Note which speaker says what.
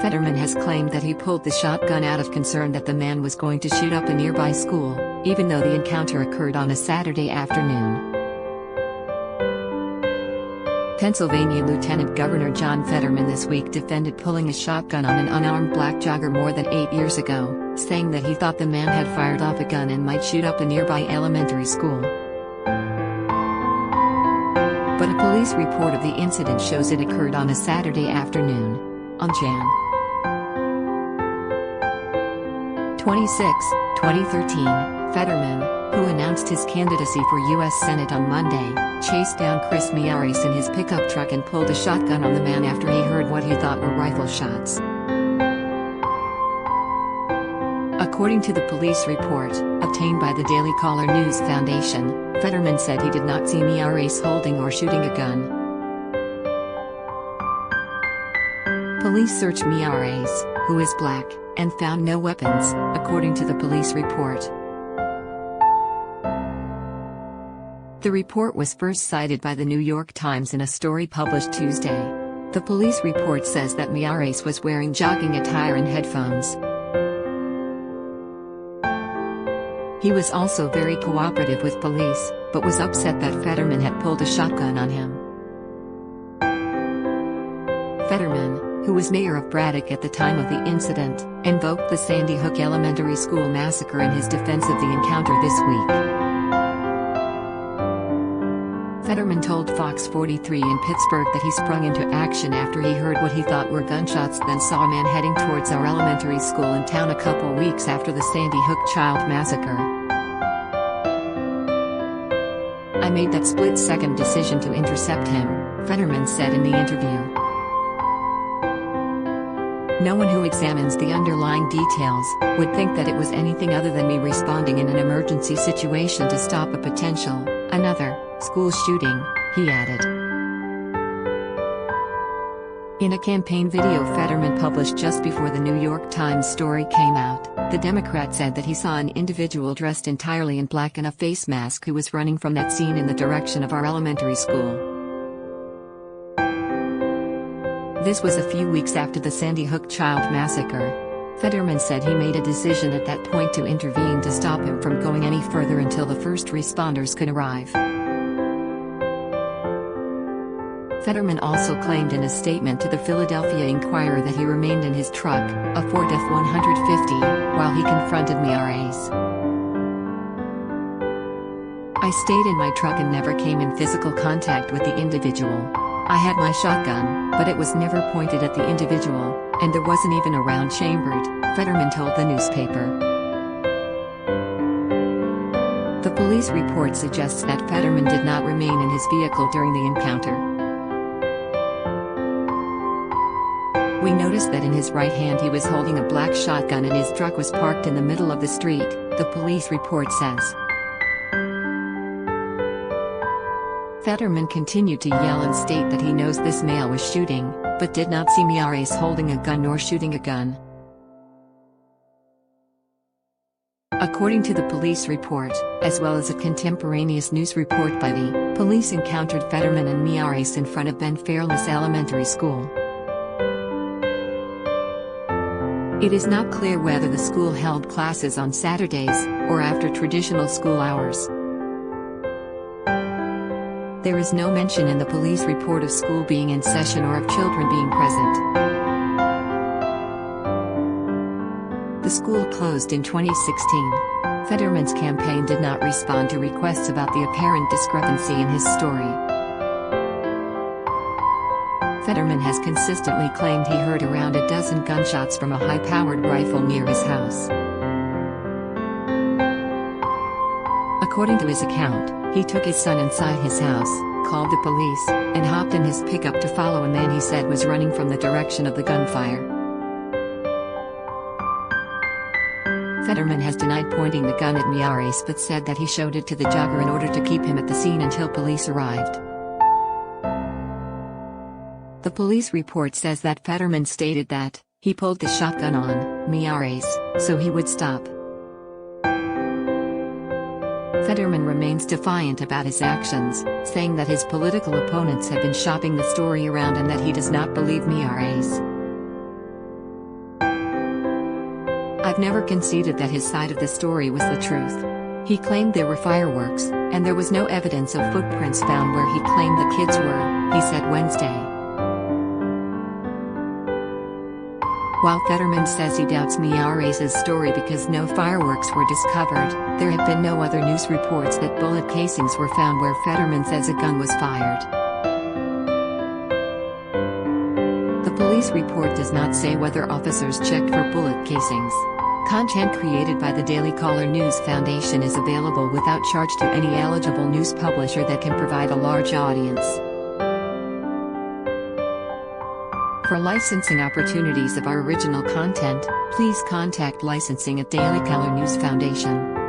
Speaker 1: Fetterman has claimed that he pulled the shotgun out of concern that the man was going to shoot up a nearby school, even though the encounter occurred on a Saturday afternoon. Pennsylvania Lieutenant Governor John Fetterman this week defended pulling a shotgun on an unarmed black jogger more than 8 years ago, saying that he thought the man had fired off a gun and might shoot up a nearby elementary school. But a police report of the incident shows it occurred on a Saturday afternoon. On Jan. 26, 2013, Fetterman, who announced his candidacy for U.S. Senate on Monday, chased down Chris Miyares in his pickup truck and pulled a shotgun on the man after he heard what he thought were rifle shots. According to the police report, obtained by the Daily Caller News Foundation, Fetterman said he did not see Miyares holding or shooting a gun. Police searched Miyares, who is black, and found no weapons, according to the police report. The report was first cited by the New York Times in a story published Tuesday. The police report says that Miyares was wearing jogging attire and headphones. He was also very cooperative with police, but was upset that Fetterman had pulled a shotgun on him. Fetterman, who was mayor of Braddock at the time of the incident, invoked the Sandy Hook Elementary School massacre in his defense of the encounter this week. Fetterman told Fox 43 in Pittsburgh that he sprung into action after he heard what he thought were gunshots, then saw a man heading towards our elementary school in town a couple weeks after the Sandy Hook child massacre. I made that split-second decision to intercept him, Fetterman said in the interview. No one who examines the underlying details would think that it was anything other than me responding in an emergency situation to stop a potential, another, school shooting, he added. In a campaign video Fetterman published just before the New York Times story came out, the Democrat said that he saw an individual dressed entirely in black and a face mask who was running from that scene in the direction of our elementary school. This was a few weeks after the Sandy Hook child massacre. Fetterman said he made a decision at that point to intervene to stop him from going any further until the first responders could arrive. Fetterman also claimed in a statement to the Philadelphia Inquirer that he remained in his truck, a Ford F-150, while he confronted Miyares. I stayed in my truck and never came in physical contact with the individual. I had my shotgun, but it was never pointed at the individual, and there wasn't even a round chambered, Fetterman told the newspaper. The police report suggests that Fetterman did not remain in his vehicle during the encounter. We noticed that in his right hand he was holding a black shotgun and his truck was parked in the middle of the street, the police report says. Fetterman continued to yell and state that he knows this male was shooting, but did not see Miyares holding a gun nor shooting a gun. According to the police report, as well as a contemporaneous news report by the police encountered Fetterman and Miyares in front of Ben Fairless Elementary School. It is not clear whether the school held classes on Saturdays, or after traditional school hours. There is no mention in the police report of school being in session or of children being present. The school closed in 2016. Fetterman's campaign did not respond to requests about the apparent discrepancy in his story. Fetterman has consistently claimed he heard around a dozen gunshots from a high-powered rifle near his house. According to his account, he took his son inside his house, called the police, and hopped in his pickup to follow a man he said was running from the direction of the gunfire. Fetterman has denied pointing the gun at Miyares but said that he showed it to the jogger in order to keep him at the scene until police arrived. The police report says that Fetterman stated that he pulled the shotgun on Miyares so he would stop. Fetterman remains defiant about his actions, saying that his political opponents have been shopping the story around and that he does not believe Miyares. I've never conceded that his side of the story was the truth. He claimed there were fireworks, and there was no evidence of footprints found where he claimed the kids were, he said Wednesday. While Fetterman says he doubts Miyares' story because no fireworks were discovered, there have been no other news reports that bullet casings were found where Fetterman says a gun was fired. The police report does not say whether officers checked for bullet casings. Content created by the Daily Caller News Foundation is available without charge to any eligible news publisher that can provide a large audience. For licensing opportunities of our original content, please contact licensing at Daily Caller News Foundation.